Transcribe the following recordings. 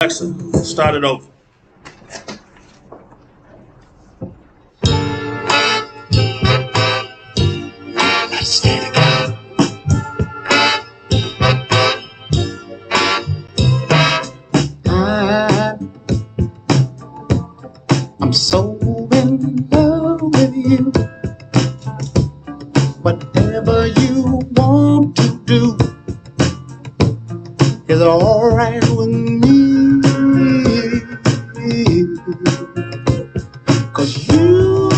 Alexa, start it over. I, I'm so in love with you. Whatever you want to do is alright with me. 'Cause you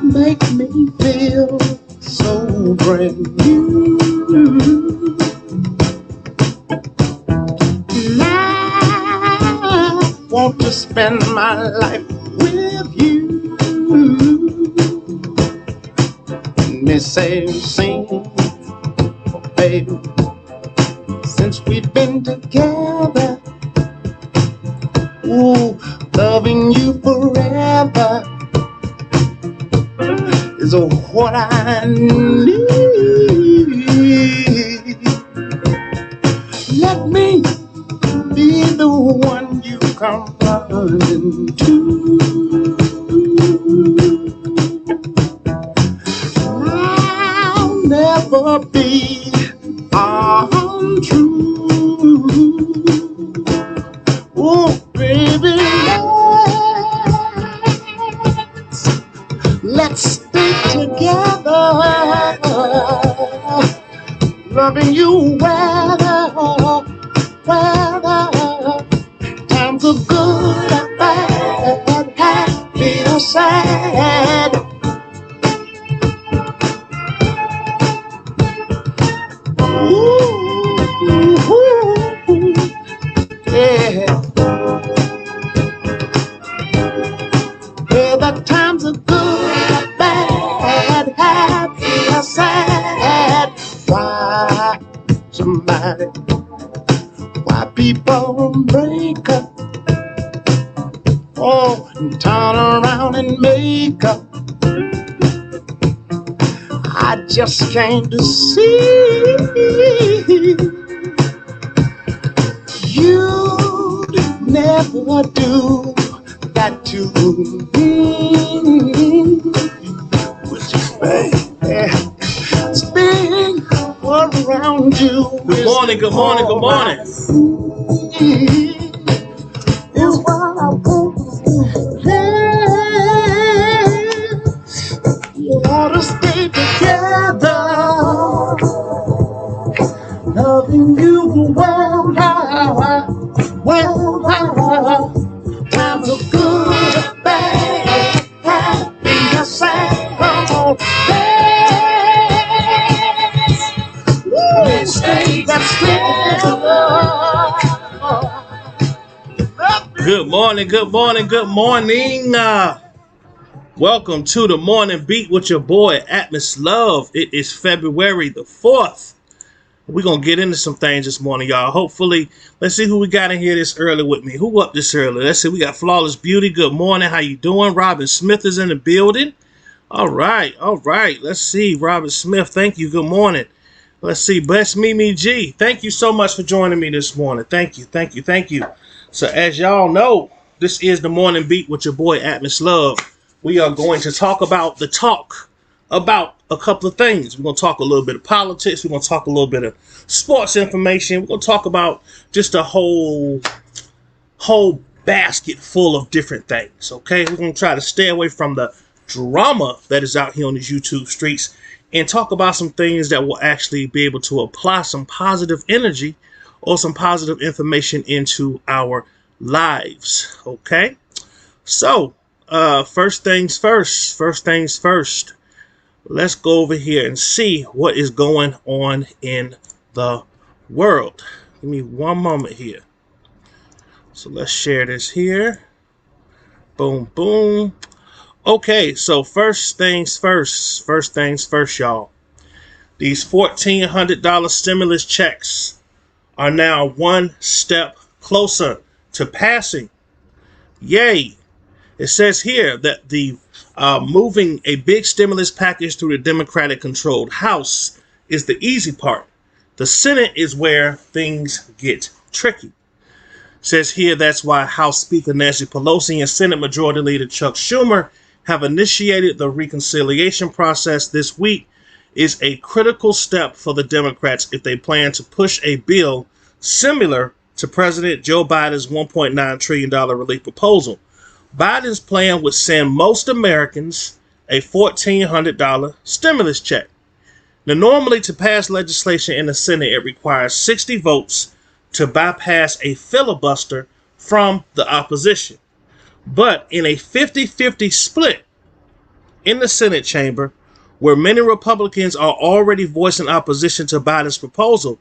make me feel so brand new. And I want to spend my life with you. Me say, sing, baby, since we've been together. Ooh, loving you forever is what I need. Let me be the one you come running to. I'll never be untrue. Oh, baby, let's stay together, loving you weather times are good or bad, happy or sad. Ooh, yeah. Whether times are good or bad, happy or sad. Why people break up, oh, and turn around and make up. I just came to see you'd never do that to me. Would you, baby? Spin around you. Good morning, good morning, good morning. Is what I want. Yeah, you ought to stay together, loving you well. Times are good or bad, happy or sad. Come on, let's stay together. Good morning, good morning, good morning. Welcome to the Morning Beat with your boy, Atmos Love. It is February the 4th. We're going to get into some things this morning, y'all. Hopefully, let's see who we got in here this early with me. Who up this early? Let's see. We got Flawless Beauty. Good morning. How you doing? Robin Smith is in the building. All right. Let's see. Robin Smith, thank you. Good morning. Let's see. Bless Mimi G. Thank you so much for joining me this morning. Thank you. So as y'all know, this is the Morning Beat with your boy, Atmos Love. We are going to talk about a couple of things. We're going to talk a little bit of politics. We're going to talk a little bit of sports information. We're going to talk about just a whole basket full of different things, okay? We're going to try to stay away from the drama that is out here on these YouTube streets and talk about some things that will actually be able to apply some positive energy or some positive information into our lives, okay? So, first things first. Let's go over here and see what is going on in the world. Give me one moment here. So let's share this here. Boom, boom. Okay, so first things first, y'all. These $1,400 stimulus checks are now one step closer to passing. Yay. It says here that the moving a big stimulus package through the Democratic-controlled House is the easy part. The Senate is where things get tricky. Says here that's why House Speaker Nancy Pelosi and Senate Majority Leader Chuck Schumer have initiated the reconciliation process this week is a critical step for the Democrats if they plan to push a bill similar to President Joe Biden's $1.9 trillion relief proposal. Biden's plan would send most Americans a $1,400 stimulus check. Now, normally to pass legislation in the Senate, it requires 60 votes to bypass a filibuster from the opposition. But in a 50-50 split in the Senate chamber, where many Republicans are already voicing opposition to Biden's proposal,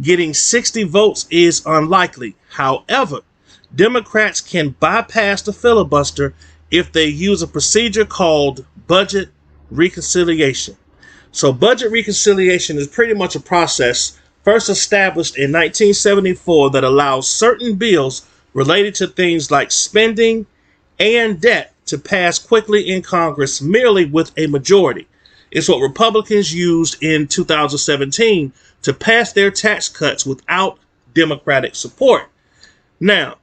getting 60 votes is unlikely. However, Democrats can bypass the filibuster if they use a procedure called budget reconciliation. So budget reconciliation is pretty much a process first established in 1974 that allows certain bills related to things like spending and debt to pass quickly in Congress merely with a majority. It's what Republicans used in 2017 to pass their tax cuts without Democratic support. Now,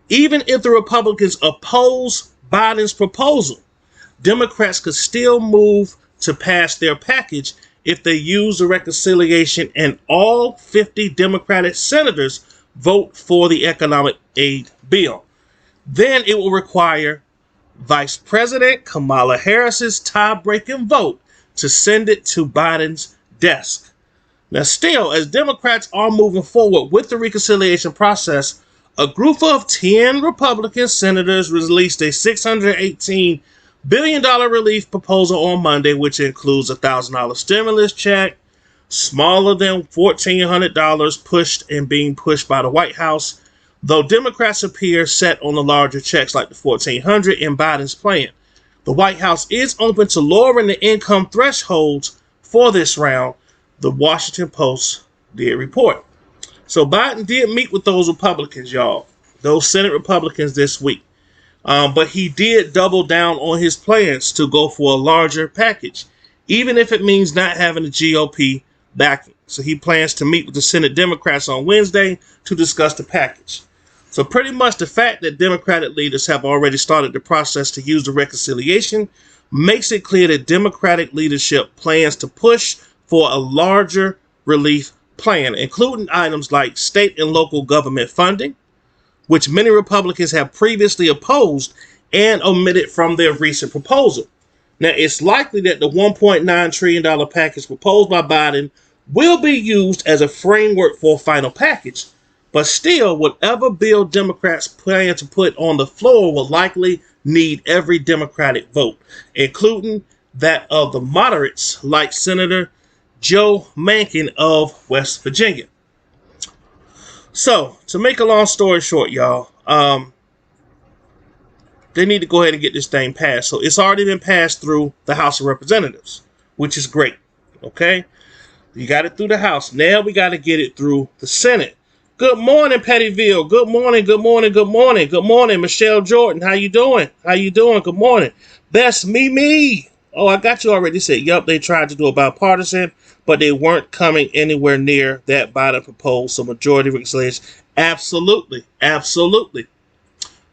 even if the Republicans oppose Biden's proposal, Democrats could still move to pass their package if they use the reconciliation and all 50 Democratic senators vote for the economic aid bill. Then it will require Vice President Kamala Harris's tie-breaking vote to send it to Biden's desk. Now, still, as Democrats are moving forward with the reconciliation process, a group of 10 Republican senators released a $618 billion relief proposal on Monday, which includes a $1,000 stimulus check, smaller than $1,400 pushed and being pushed by the White House, though Democrats appear set on the larger checks like the $1,400 in Biden's plan. The White House is open to lowering the income thresholds for this round, the Washington Post did report. So Biden did meet with those Republicans, y'all, those Senate Republicans this week. But he did double down on his plans to go for a larger package, even if it means not having the GOP backing. So he plans to meet with the Senate Democrats on Wednesday to discuss the package. So pretty much the fact that Democratic leaders have already started the process to use the reconciliation makes it clear that Democratic leadership plans to push for a larger relief plan, including items like state and local government funding, which many Republicans have previously opposed and omitted from their recent proposal. Now, it's likely that the $1.9 trillion package proposed by Biden will be used as a framework for a final package, but still, whatever bill Democrats plan to put on the floor will likely need every Democratic vote, including that of the moderates like Senator Joe Manchin of West Virginia. So, to make a long story short, y'all, they need to go ahead and get this thing passed. So, it's already been passed through the House of Representatives, which is great, okay? You got it through the House. Now we got to get it through the Senate. Good morning, Pettyville. Good morning, good morning, good morning. Good morning, Michelle Jordan. How you doing? How you doing? Good morning. That's me. Oh, I got you already. Said, yup, they tried to do a bipartisan, but they weren't coming anywhere near that Biden proposed. So majority reconciliation. Absolutely. Absolutely.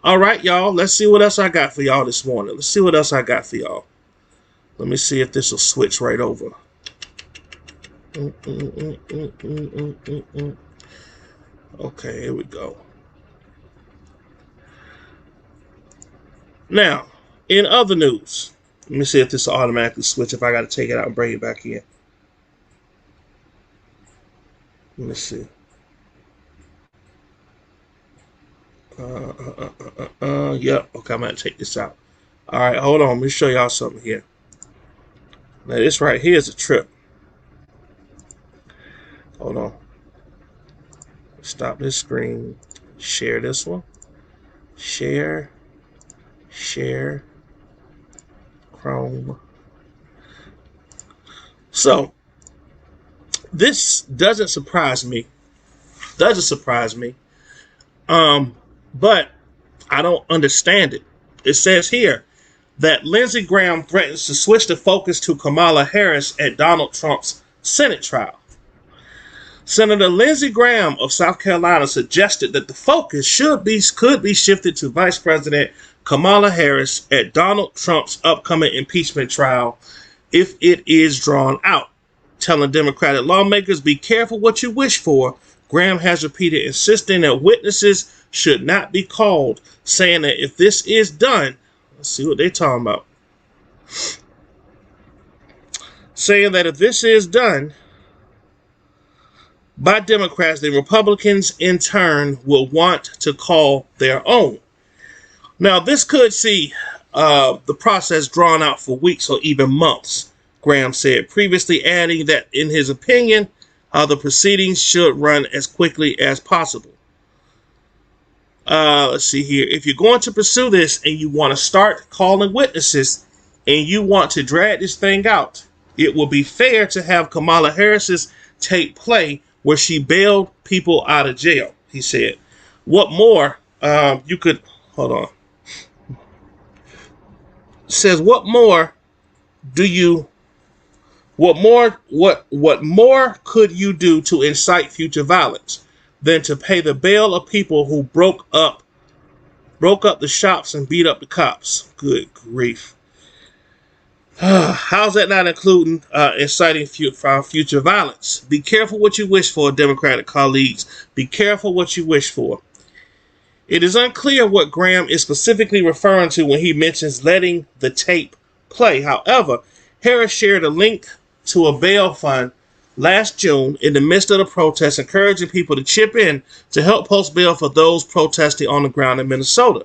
All right, y'all. Let's see what else I got for y'all this morning. Let's see what else I got for y'all. Let me see if this will switch right over. Okay, here we go. Now, in other news, let me see if this will automatically switch if I got to take it out and bring it back in. Let me see. Yep. Okay, I'm going to take this out. All right, hold on. Let me show y'all something here. Now, this right here is a trip. Hold on. Stop this screen. Share this one. Share. Chrome. So, this doesn't surprise me. But I don't understand it. It says here that Lindsey Graham threatens to switch the focus to Kamala Harris at Donald Trump's Senate trial. Senator Lindsey Graham of South Carolina suggested that the focus could be shifted to Vice President Kamala Harris at Donald Trump's upcoming impeachment trial if it is drawn out. Telling Democratic lawmakers, be careful what you wish for, Graham has repeated, insisting that witnesses should not be called, saying that if this is done, let's see what they're talking about. Saying that if this is done by Democrats, then Republicans in turn will want to call their own. Now, this could see the process drawn out for weeks or even months, Graham said, previously adding that in his opinion, the proceedings should run as quickly as possible. Let's see here. If you're going to pursue this and you want to start calling witnesses and you want to drag this thing out, it will be fair to have Kamala Harris's tape play where she bailed people out of jail, he said. What more you could, hold on. It says, what more could you do to incite future violence than to pay the bail of people who broke up the shops and beat up the cops? Good grief. How's that not including inciting future violence? Be careful what you wish for, Democratic colleagues. Be careful what you wish for. It is unclear what Graham is specifically referring to when he mentions letting the tape play. However, Harris shared a link to a bail fund last June in the midst of the protests, encouraging people to chip in to help post bail for those protesting on the ground in Minnesota.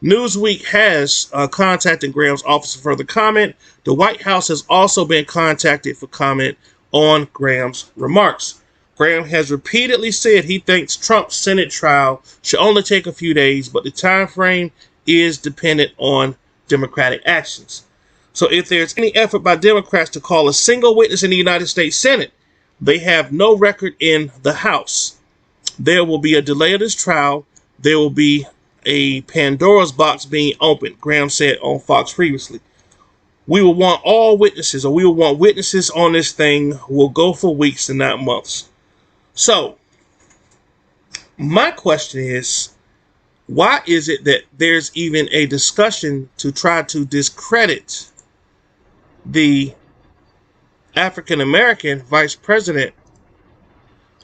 Newsweek has contacted Graham's office for further comment. The White House has also been contacted for comment on Graham's remarks. Graham has repeatedly said he thinks Trump's Senate trial should only take a few days, but the time frame is dependent on Democratic actions. So if there's any effort by Democrats to call a single witness in the United States Senate, they have no record in the House. There will be a delay of this trial. There will be a Pandora's box being opened, Graham said on Fox previously. We will want all witnesses, or we will want witnesses on this thing who will go for weeks and not months. So, my question is, why is it that there's even a discussion to try to discredit the African-American vice president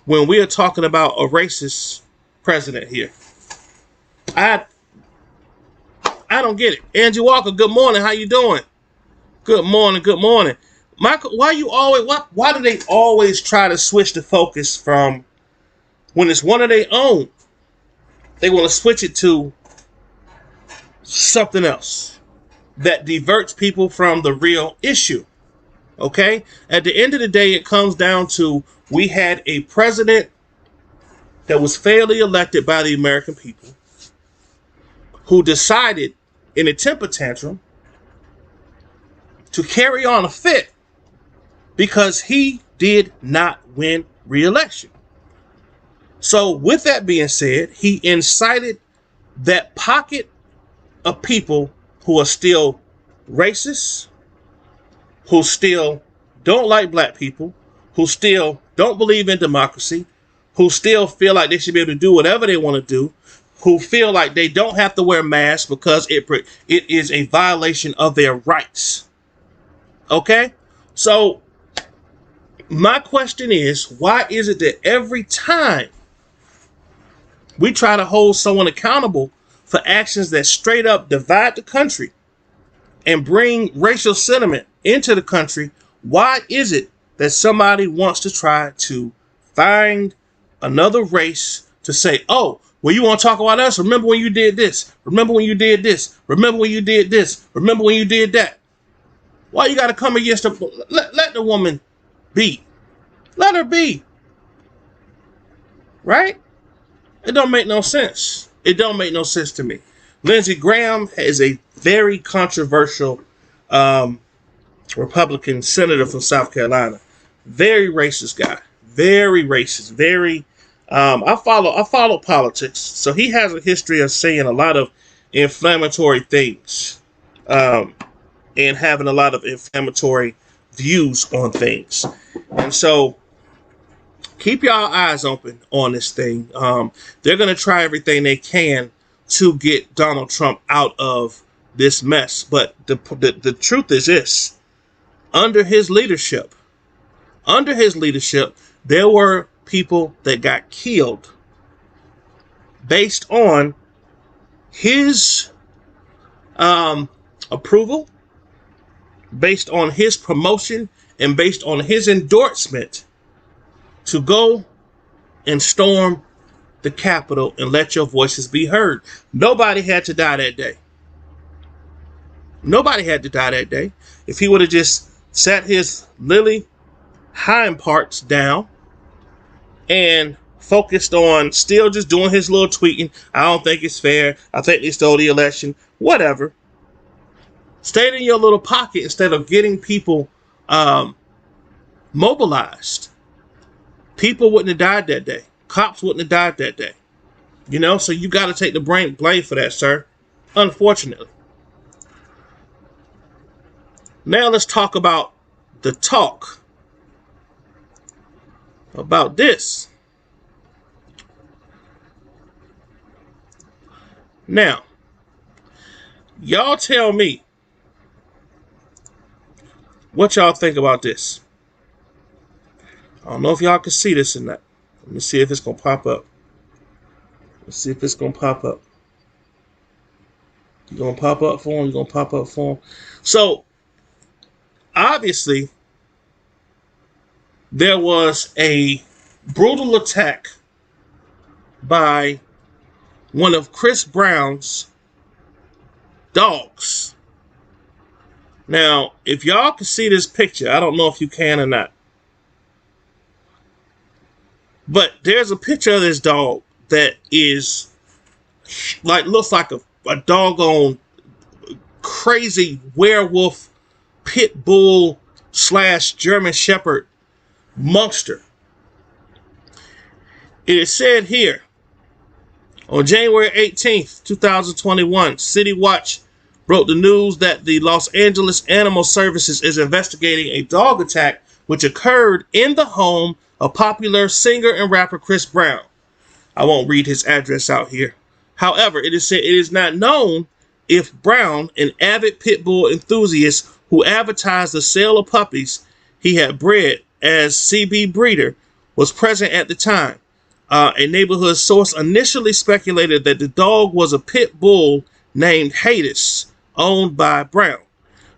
when we are talking about a racist president here? I don't get it. Angie Walker, good morning. How you doing? Good morning. Good morning. Michael, why do they always try to switch the focus from when it's one of their own? They want to switch it to something else that diverts people from the real issue. Okay? At the end of the day, it comes down to we had a president that was fairly elected by the American people who decided in a temper tantrum to carry on a fit because he did not win re-election. So with that being said, he incited that pocket of people who are still racist, who still don't like black people, who still don't believe in democracy, who still feel like they should be able to do whatever they want to do, who feel like they don't have to wear masks because it is a violation of their rights. Okay? So my question is, why is it that every time we try to hold someone accountable for actions that straight up divide the country and bring racial sentiment into the country, why is it that somebody wants to try to find another race to say, oh, well, you want to talk about us? Remember when you did this? Remember when you did this? Remember when you did this? Remember when you did that? Why you got to come against her? Let the woman be. Let her be. Right? It don't make no sense. It don't make no sense to me. Lindsey Graham is a very controversial Republican senator from South Carolina. Very racist guy. Very racist. Very. I follow politics, so he has a history of saying a lot of inflammatory things, and having a lot of inflammatory views on things. And so keep y'all eyes open on this thing. They're going to try everything they can to get Donald Trump out of this mess. But the truth is this. Under his leadership, there were people that got killed based on his approval, based on his promotion, and based on his endorsement to go and storm the Capitol and let your voices be heard. Nobody had to die that day. Nobody had to die that day. If he would have just sat his lily hind parts down and focused on still just doing his little tweeting, I don't think it's fair, I think they stole the election, whatever. Stayed in your little pocket instead of getting people mobilized. People wouldn't have died that day. Cops wouldn't have died that day. You know, so you got to take the blame for that, sir. Unfortunately. Now let's talk about the talk about this. Now, y'all tell me what y'all think about this. I don't know if y'all can see this or not. Let me see if it's going to pop up. Let's see if it's going to pop up. You going to pop up for him? You going to pop up for him? So, obviously, there was a brutal attack by one of Chris Brown's dogs. Now, if y'all can see this picture, I don't know if you can or not. But there's a picture of this dog that is looks like a doggone crazy werewolf, pit bull / German Shepherd monster. It is said here, on January 18th, 2021, City Watch broke the news that the Los Angeles Animal Services is investigating a dog attack which occurred in the home of popular singer and rapper Chris Brown. I won't read his address out here. However, it is said it is not known if Brown, an avid pit bull enthusiast who advertised the sale of puppies he had bred as CB breeder, was present at the time. A neighborhood source initially speculated that the dog was a pit bull named Hades, owned by Brown.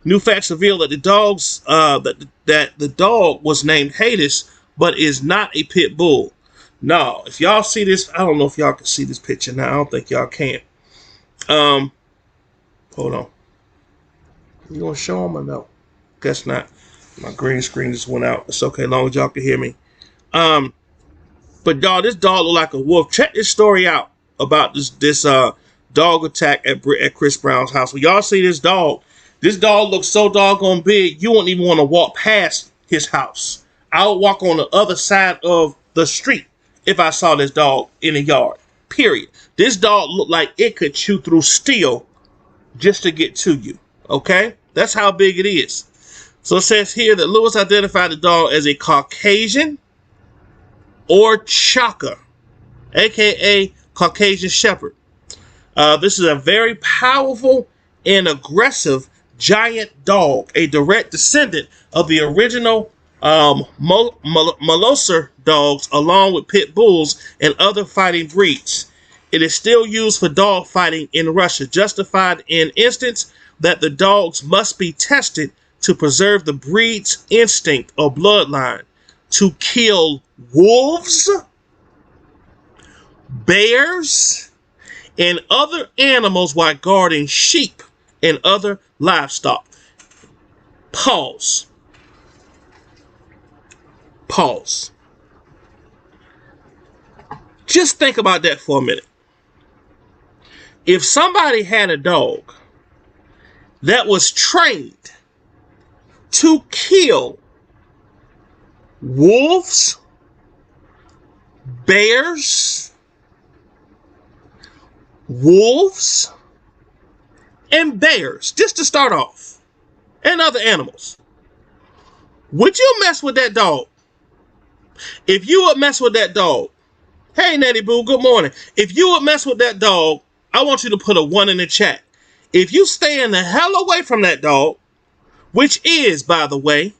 New facts reveal that the dog was named Hades, but is not a pit bull. No, if y'all see this, I don't know if y'all can see this picture now. I don't think y'all can. Hold on. You gonna show them or no? Guess not. My green screen just went out. It's okay, as long as y'all can hear me. But y'all, this dog look like a wolf. Check this story out about this dog attack at Chris Brown's house. When y'all see this dog looks so doggone big, you wouldn't even want to walk past his house. I would walk on the other side of the street if I saw this dog in the yard. Period. This dog looked like it could chew through steel just to get to you. Okay? That's how big it is. So it says here that Lewis identified the dog as a Caucasian or Chaka, aka Caucasian Shepherd. This is a very powerful and aggressive giant dog, a direct descendant of the original Molosser dogs, along with pit bulls and other fighting breeds. It is still used for dog fighting in Russia, justified in instance that the dogs must be tested to preserve the breed's instinct or bloodline to kill wolves, bears, and other animals while guarding sheep and other livestock. Pause. Just think about that for a minute. If somebody had a dog that was trained to kill wolves, bears, and bears, just to start off, and other animals, would you mess with that dog? If you would mess with that dog, hey, Natty Boo, good morning. If you would mess with that dog, I want you to put a 1 in the chat. If you stay in the hell away from that dog, which is, by the way,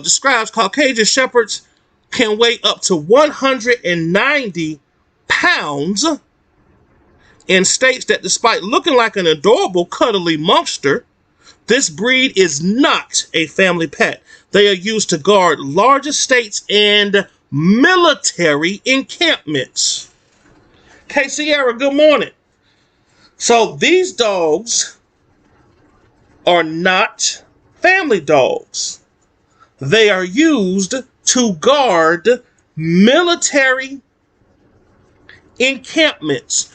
describes Caucasian Shepherds can weigh up to 190 pounds, and states that despite looking like an adorable, cuddly monster, this breed is not a family pet. They are used to guard large estates and military encampments. K. Sierra, good morning. So these dogs are not family dogs. They are used to guard military encampments.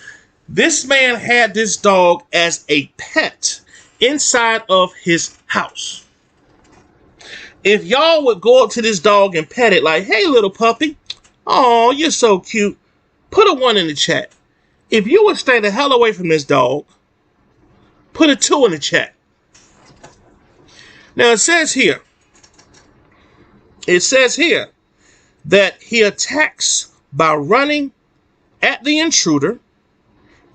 This man had this dog as a pet inside of his house. If y'all would go up to this dog and pet it like, hey, little puppy, oh, you're so cute, put a 1 in the chat. If you would stay the hell away from this dog, put a 2 in the chat. Now, it says here that he attacks by running at the intruder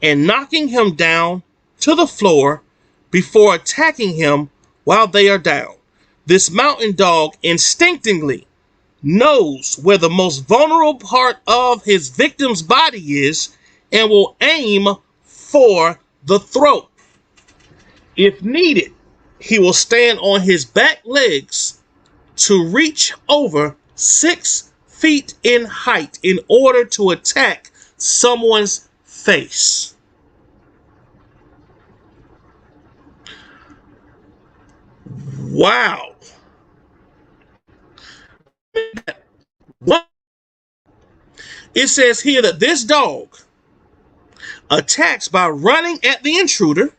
and knocking him down to the floor before attacking him while they are down. This mountain dog instinctively knows where the most vulnerable part of his victim's body is and will aim for the throat. If needed, he will stand on his back legs to reach over 6 feet in height in order to attack someone's face. Wow. What? It says here that this dog attacks by running at the intruder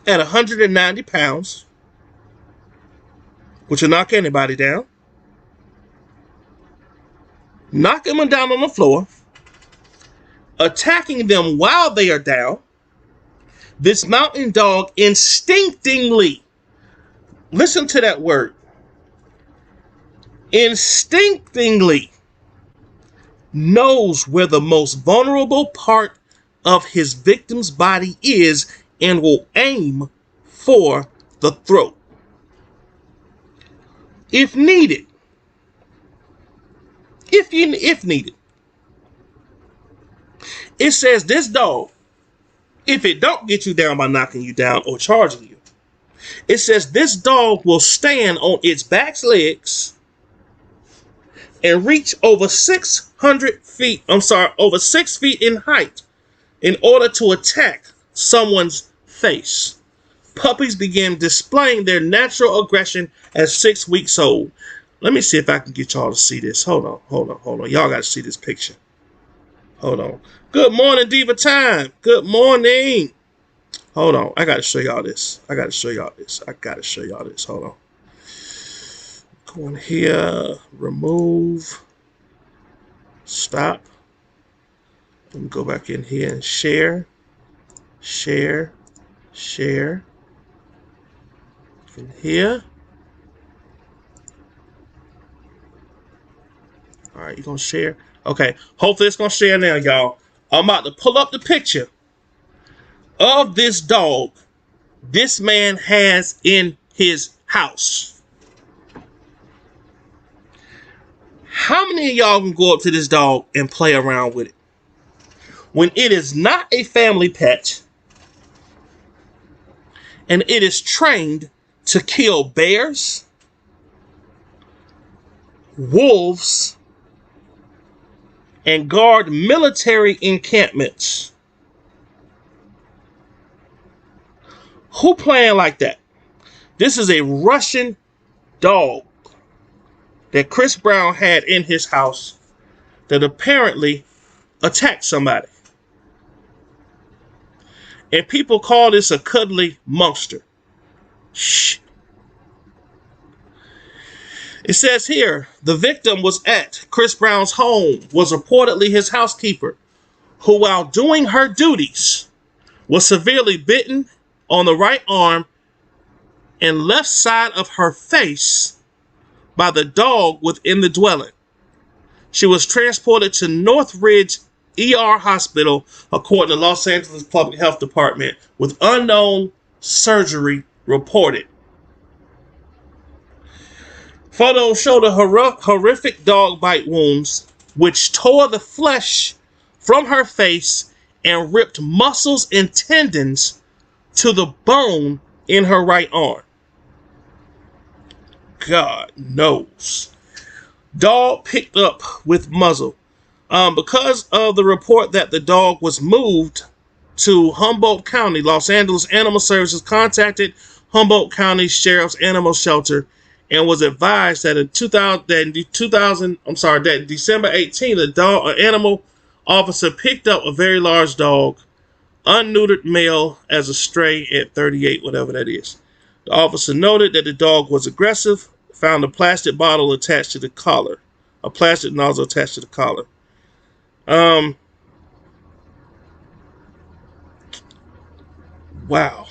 at 190 pounds, which will knock anybody down, knock them down on the floor, attacking them while they are down. This mountain dog instinctively, listen to that word, instinctively knows where the most vulnerable part of his victim's body is and will aim for the throat. If needed. If needed. It says this dog, if it don't get you down by knocking you down or charging you, it says this dog will stand on its back legs and reach over 6 feet in height in order to attack someone's face. Puppies begin displaying their natural aggression at 6 weeks old. Let me see if I can get y'all to see this. Hold on. Y'all got to see this picture. Hold on. Good morning, Diva Time. Good morning. Hold on. I got to show y'all this. Hold on. Go in here. Remove. Stop. Let me go back in here and share. From here. All right, you gonna share? Okay, hopefully it's gonna share now, y'all. I'm about to pull up the picture of this dog this man has in his house. How many of y'all can go up to this dog and play around with it? When it is not a family pet and it is trained to kill bears, wolves, and guard military encampments. Who playing like that? This is a Russian dog that Chris Brown had in his house that apparently attacked somebody. And people call this a cuddly monster. Shh. It says here, the victim was at Chris Brown's home, was reportedly his housekeeper, who while doing her duties was severely bitten on the right arm and left side of her face by the dog within the dwelling. She was transported to Northridge ER Hospital, according to Los Angeles Public Health Department, with unknown surgery reported. Photos show the horrific dog bite wounds, which tore the flesh from her face and ripped muscles and tendons to the bone in her right arm. God knows. Dog picked up with muzzle. Because of the report that the dog was moved to Humboldt County, Los Angeles Animal Services contacted Humboldt County Sheriff's Animal Shelter and was advised that in that December 18th, an animal officer picked up a very large dog, unneutered male, as a stray at 38, whatever that is. The officer noted that the dog was aggressive, found a plastic bottle attached to the collar, a plastic nozzle attached to the collar. Wow.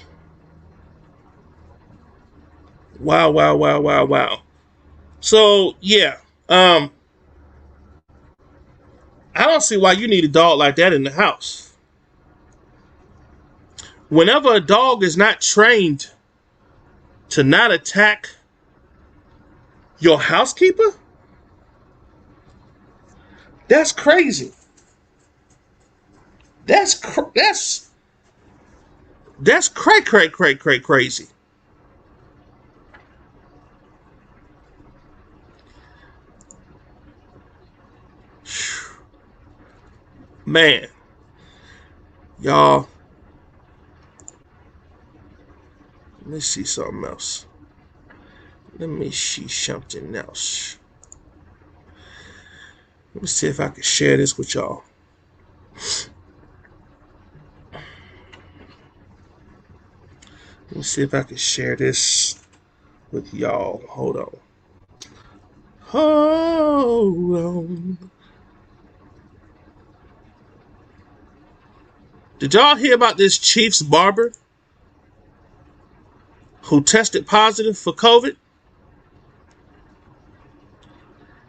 Wow. So, yeah. I don't see why you need a dog like that in the house. Whenever a dog is not trained to not attack your housekeeper, that's crazy. That's crazy. Man, y'all, let me see something else. Let me see if I can share this with y'all. Let me see if I can share this with y'all. Hold on. Did y'all hear about this Chiefs barber who tested positive for COVID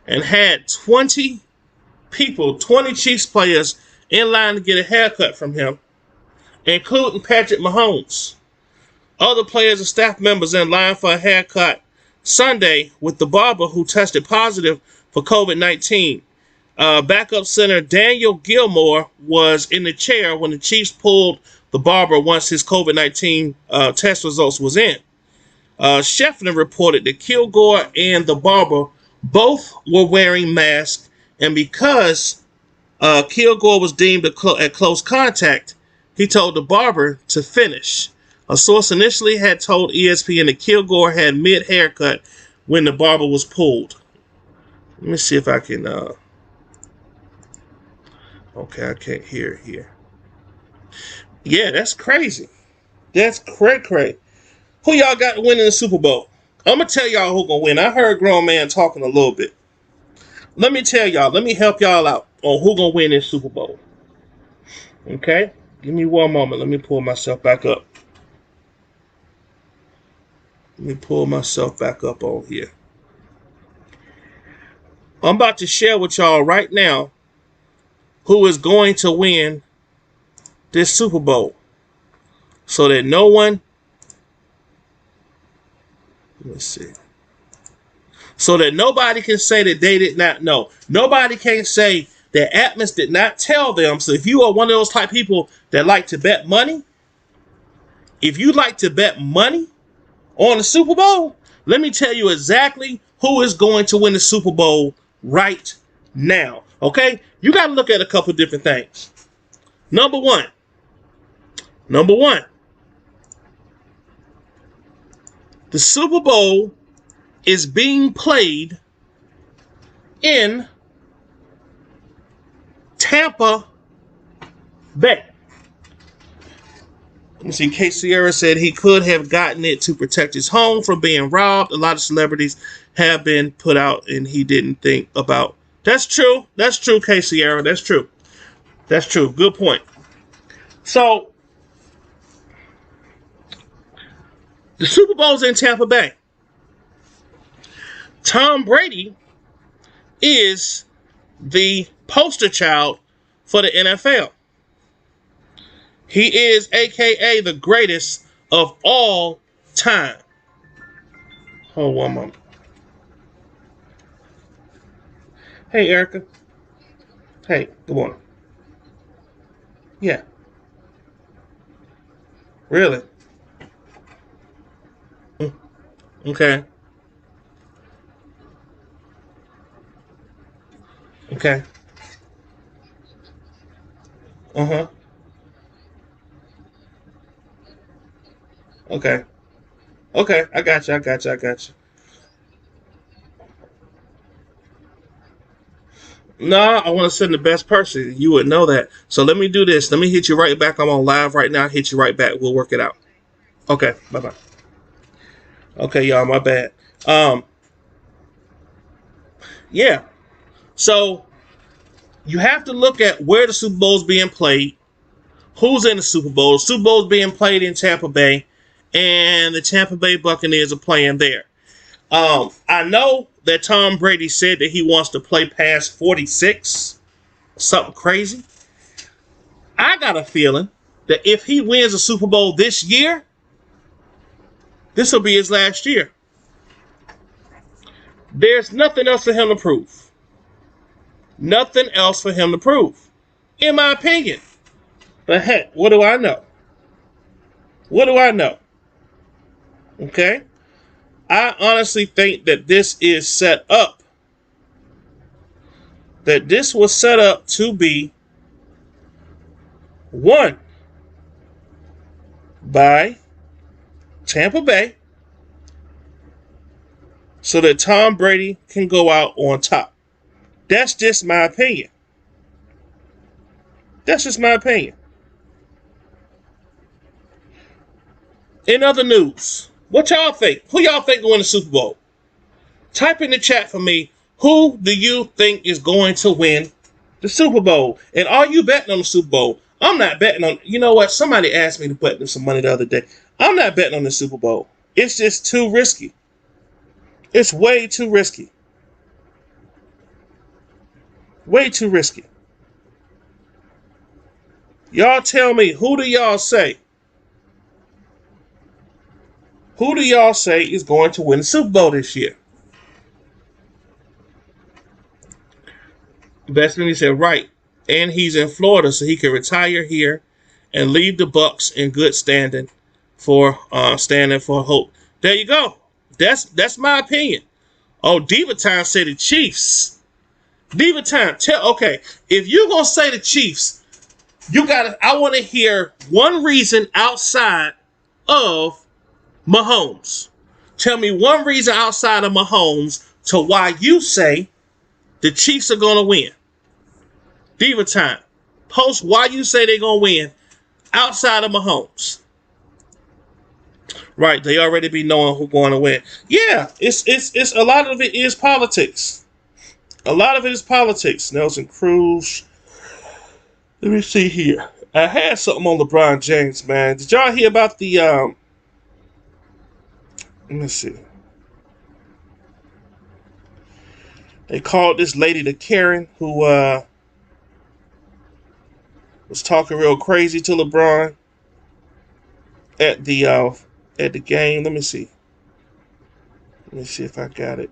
and had 20 Chiefs players in line to get a haircut from him, including Patrick Mahomes? Other players and staff members in line for a haircut Sunday with the barber who tested positive for COVID-19. Backup center Daniel Gilmore was in the chair when the Chiefs pulled the barber once his COVID-19 test results was in. Schefter reported that Kilgore and the barber both were wearing masks, and because Kilgore was deemed at close contact, he told the barber to finish. A source initially had told ESPN that Kilgore had mid-haircut when the barber was pulled. Let me see if I can... Okay, I can't hear it here. Yeah, that's crazy. That's cray-cray. Who y'all got to win in the Super Bowl? I'm going to tell y'all who's going to win. I heard grown man talking a little bit. Let me tell y'all. Let me help y'all out on who's going to win in the Super Bowl. Okay? Give me one moment. Let me pull myself back up. Let me pull myself back up on here. I'm about to share with y'all right now who is going to win this Super Bowl, so that no one, let's see, so that nobody can say that they did not know. Nobody can say that Atmos did not tell them. So if you are one of those type of people that like to bet money, if you like to bet money on the Super Bowl, let me tell you exactly who is going to win the Super Bowl right now. Okay? You got to look at a couple different things. Number one, the Super Bowl is being played in Tampa Bay. Let me see. K. Sierra said he could have gotten it to protect his home from being robbed. A lot of celebrities have been put out and he didn't think about. That's true. That's true, K. Sierra. That's true. That's true. Good point. So, the Super Bowl's in Tampa Bay. Tom Brady is the poster child for the NFL. He is AKA the greatest of all time. Hold one moment. Hey, Erica. Hey, good morning. Yeah. Really? Okay. Okay. Uh-huh. Okay. Okay. I got you. I got you. I got you. No, I want to send the best person. You would know that. So let me do this. Let me hit you right back. I'm on live right now. Hit you right back. We'll work it out. Okay. Bye-bye. Okay, y'all. My bad. Um, yeah. So you have to look at where the Super Bowl is being played, who's in the Super Bowl. The Super Bowl is being played in Tampa Bay, and the Tampa Bay Buccaneers are playing there. I know that Tom Brady said that he wants to play past 46, something crazy. I got a feeling that if he wins a Super Bowl this year, this will be his last year. There's nothing else for him to prove. Nothing else for him to prove, in my opinion. But heck, what do I know? What do I know? Okay? I honestly think that this is set up. That this was set up to be won by Tampa Bay so that Tom Brady can go out on top. That's just my opinion. That's just my opinion. In other news, what y'all think? Who y'all think will win the Super Bowl? Type in the chat for me. Who do you think is going to win the Super Bowl? And are you betting on the Super Bowl? I'm not betting on. You know what? Somebody asked me to bet them some money the other day. I'm not betting on the Super Bowl. It's just too risky. It's way too risky. Way too risky. Y'all tell me, who do y'all say? Who do y'all say is going to win the Super Bowl this year? Bestman said, right. And he's in Florida, so he can retire here and leave the Bucks in good standing for hope. There you go. That's my opinion. Oh, Diva Time said the Chiefs. Diva Time, okay, if you're gonna say the Chiefs, I want to hear one reason outside of Mahomes. Tell me one reason outside of Mahomes to why you say the Chiefs are gonna win. Diva Time, post why you say they're gonna win outside of Mahomes. Right, they already be knowing who's going to win. Yeah, it's a lot of it is politics. A lot of it is politics. Nelson Cruz. Let me see here. I had something on LeBron James, man. Did y'all hear about the let me see. They called this lady the Karen who was talking real crazy to LeBron at the game. Let me see. Let me see if I got it.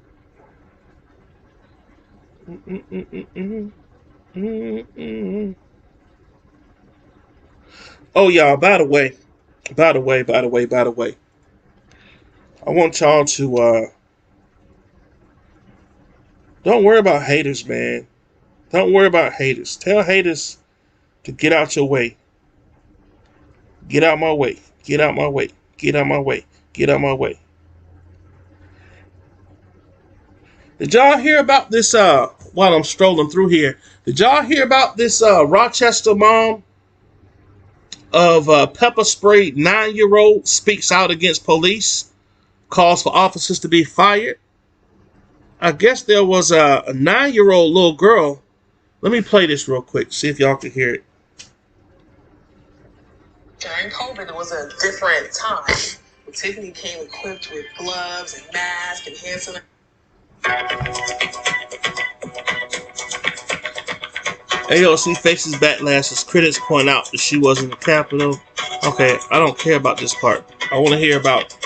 Oh, y'all, by the way, I want y'all to don't worry about haters, man. Don't worry about haters. Tell haters to get out your way. Get out my way. Get out my way. Get out my way. Get out my way. Did y'all hear about this while I'm strolling through here? Did y'all hear about this Rochester mom of pepper sprayed 9-year-old speaks out against police, calls for officers to be fired? I guess there was a 9-year-old little girl. Let me play this real quick, see if y'all can hear it. During COVID, it was a different time. Tiffany came equipped with gloves and masks and hand sanitizer. AOC faces backlash as critics point out that she was in the Capitol. Okay, I don't care about this part. I want to hear about.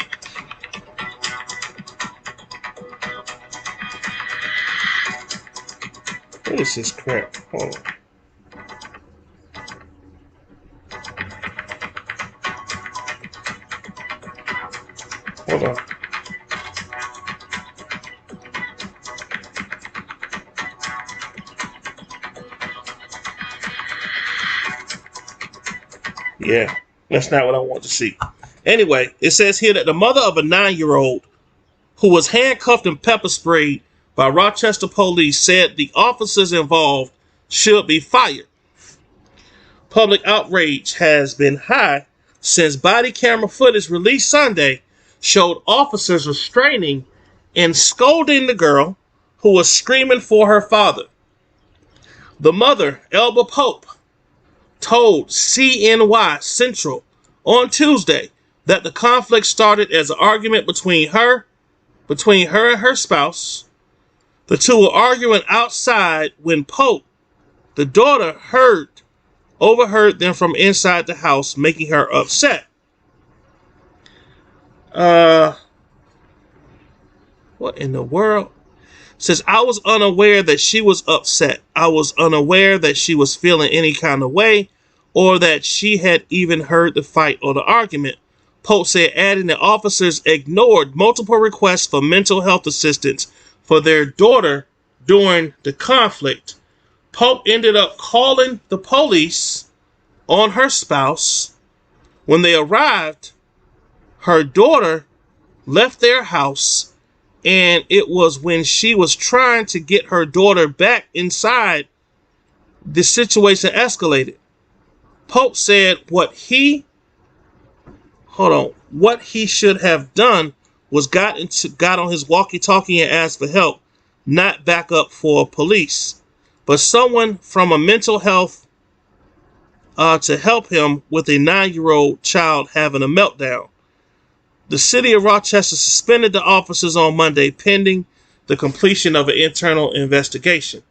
What is this crap? Hold on. Hold on. Yeah, that's not what I want to see. Anyway, it says here that the mother of a 9-year-old who was handcuffed and pepper sprayed by Rochester police said the officers involved should be fired. Public outrage has been high since body camera footage released Sunday showed officers restraining and scolding the girl who was screaming for her father. The mother, Elba Pope, told CNY Central on Tuesday that the conflict started as an argument between her and her spouse. The two were arguing outside when Pope, the daughter, overheard them from inside the house, making her upset. What in the world? Says, I was unaware that she was upset. I was unaware that she was feeling any kind of way or that she had even heard the fight or the argument. Pope said, adding that officers ignored multiple requests for mental health assistance for their daughter during the conflict. Pope ended up calling the police on her spouse. When they arrived, her daughter left their house, and it was when she was trying to get her daughter back inside the situation escalated. Pope said what he should have done was got on his walkie-talkie and asked for help, not back up for police, but someone from a mental health to help him with a 9-year-old child having a meltdown. The city of Rochester suspended the officers on Monday pending the completion of an internal investigation.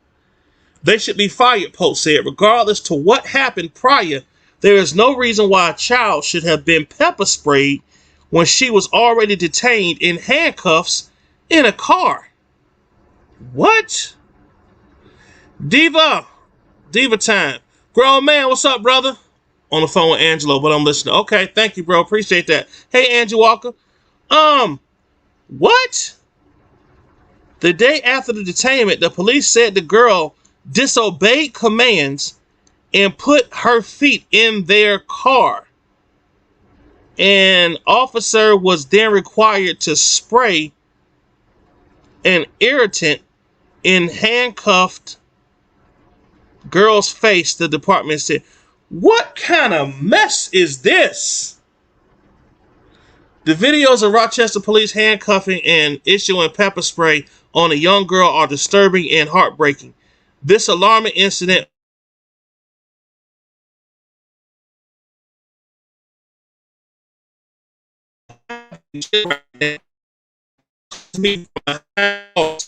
They should be fired, Pope said. Regardless to what happened prior, there is no reason why a child should have been pepper sprayed when she was already detained in handcuffs in a car. What? Diva time. Grown man, what's up, brother? On the phone with Angelo, but I'm listening. Okay, thank you, bro. Appreciate that. Hey, Andrew Walker. What? The day after the detainment, the police said the girl disobeyed commands and put her feet in their car. An officer was then required to spray an irritant in handcuffed girl's face, the department said. What kind of mess is this? The videos of Rochester police handcuffing and issuing pepper spray on a young girl are disturbing and heartbreaking. This alarming incident me from my house.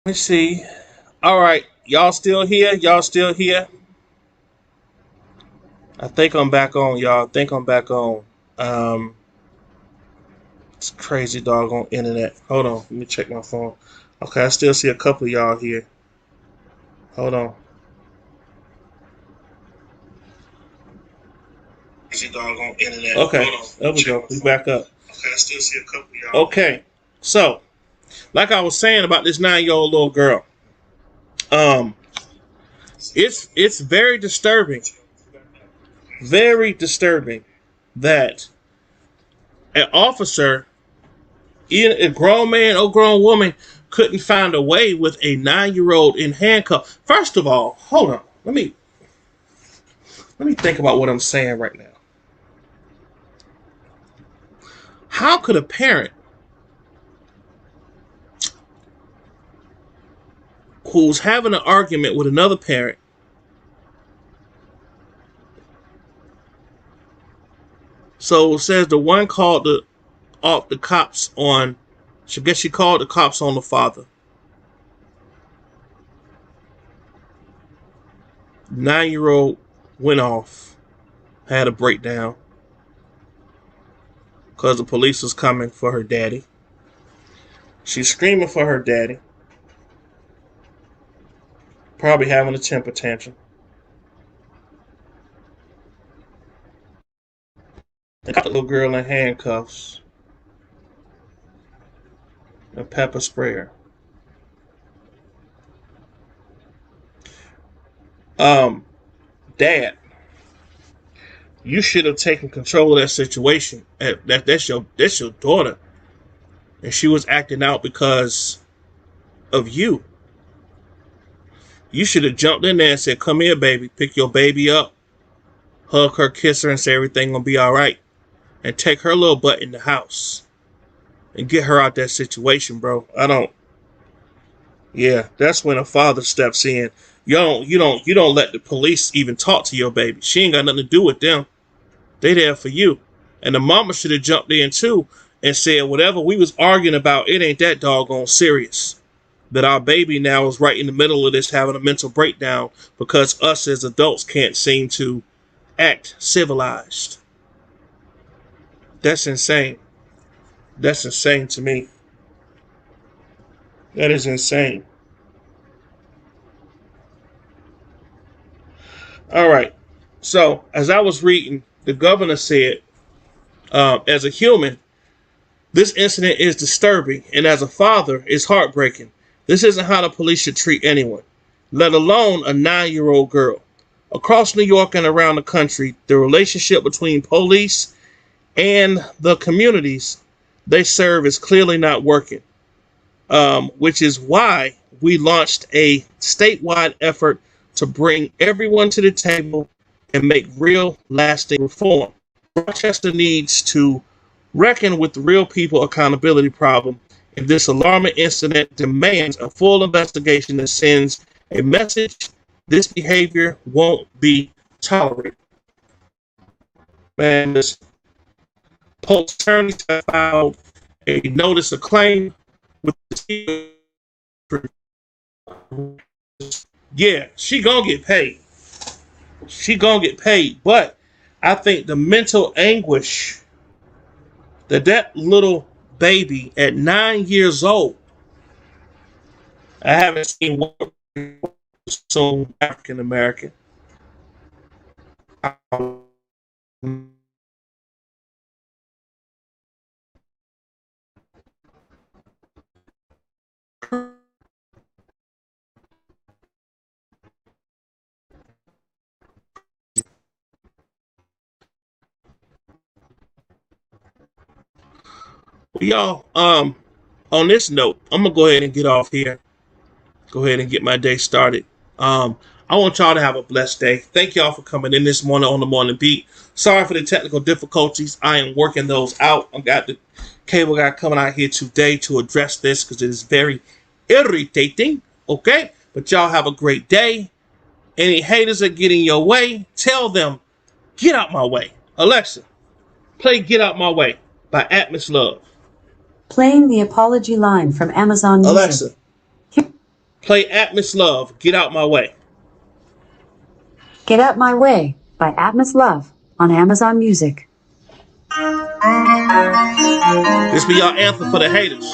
Let's see. All right, y'all still here? Y'all still here? I think I'm back on, y'all. I think I'm back on. Um, it's crazy doggone internet. Hold on, let me check my phone. Okay, I still see a couple of y'all here. Hold on. Crazy doggone internet. Okay, hold on. There we go. We back up. Okay, I still see a couple of y'all. Okay, so like I was saying about this 9-year-old little girl, it's very disturbing that an officer, a grown man or grown woman, couldn't find a way with a 9-year-old in handcuffs. First of all, hold on. Let me think about what I'm saying right now. How could a parent who's having an argument with another parent so it says the one called the cops on, I guess she called the cops on the father. 9-year-old went off, had a breakdown because the police was coming for her daddy. She's screaming for her daddy, probably having a temper tantrum. They got the little girl in handcuffs, a pepper sprayer. Dad, you should have taken control of that situation. That's your daughter, and she was acting out because of you. You should have jumped in there and said, "Come here, baby. Pick your baby up, hug her, kiss her, and say everything gonna be all right." And take her little butt in the house and get her out that situation, bro. Yeah, that's when a father steps in. You don't let the police even talk to your baby. She ain't got nothing to do with them. They there for you. And the mama should have jumped in too and said, whatever we was arguing about, it ain't that doggone serious. That our baby now is right in the middle of this having a mental breakdown because us as adults can't seem to act civilized. That's insane. That's insane to me. That is insane. All right. So, as I was reading, the governor said, as a human, this incident is disturbing, and as a father, it's heartbreaking. This isn't how the police should treat anyone, let alone a 9-year-old girl. Across New York and around the country, the relationship between police and the communities they serve is clearly not working, which is why we launched a statewide effort to bring everyone to the table and make real, lasting reform. Rochester needs to reckon with the real people accountability problem, and this alarming incident demands a full investigation that sends a message this behavior won't be tolerated. Man, this Polk's attorneys have filed a notice of claim with the yeah, she gonna get paid. She gonna get paid, but I think the mental anguish that little baby at 9 years old, I haven't seen one so African American. Y'all, on this note, I'm gonna go ahead and get off here. Go ahead and get my day started. I want y'all to have a blessed day. Thank y'all for coming in this morning on the Morning Beat. Sorry for the technical difficulties. I am working those out. I got the cable guy coming out here today to address this because it is very irritating. Okay, but y'all have a great day. Any haters that get in your way, tell them, get out my way. Alexa, play Get Out My Way by Atmos Love. Playing the apology line from Amazon Music. Alexa, Play Atmos Love, Get Out My Way. Get Out My Way by Atmos Love on Amazon Music. This be your anthem for the haters.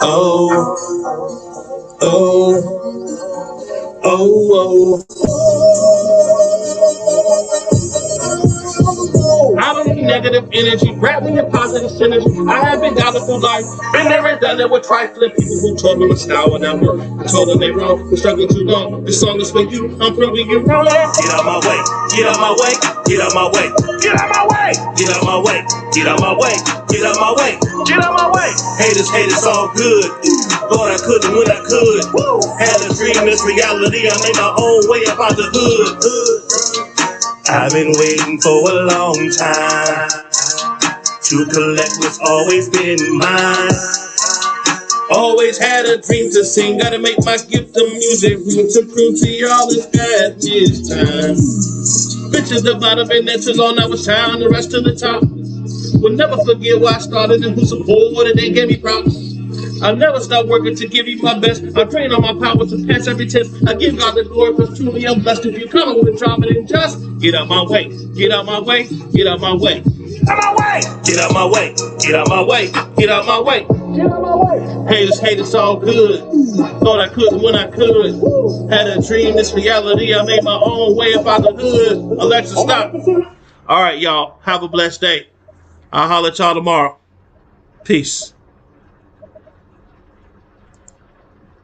Oh, oh, oh, oh. I don't need negative energy, grab me a positive synergy. I have been down through life, been there and done it with trifling people who told me my style when I work. I told them they wrong, been struggling too long. This song is for you, I'm proving you wrong. Get out my way, get out my way, get out my way, get out my way, get out my way, get out my way, get out my way, get out my way. Haters, haters, all good. Thought I couldn't when I could. Had a dream, this reality. I made my own way up out the hood. I've been waiting for a long time to collect what's always been mine. Always had a dream to sing, gotta make my gift of music real to prove to y'all it's at this time. Bitches that might have been there too long, now it's time to rise to the top. Will never forget where I started and who supported and gave me props. I'll never stop working to give you my best. I train on my power to pass every test. I give God the glory because truly I'm blessed. If you come with drama, then just get out my way. Get out my way. Get out my way. Out my way. Get out my way. Get out my way. Get out my way. Get out my way. Haters, haters, all good. Thought I couldn't when I could. Had a dream, this reality. I made my own way up out the hood. Alexa, stop. All right, y'all. Have a blessed day. I'll holler at y'all tomorrow. Peace.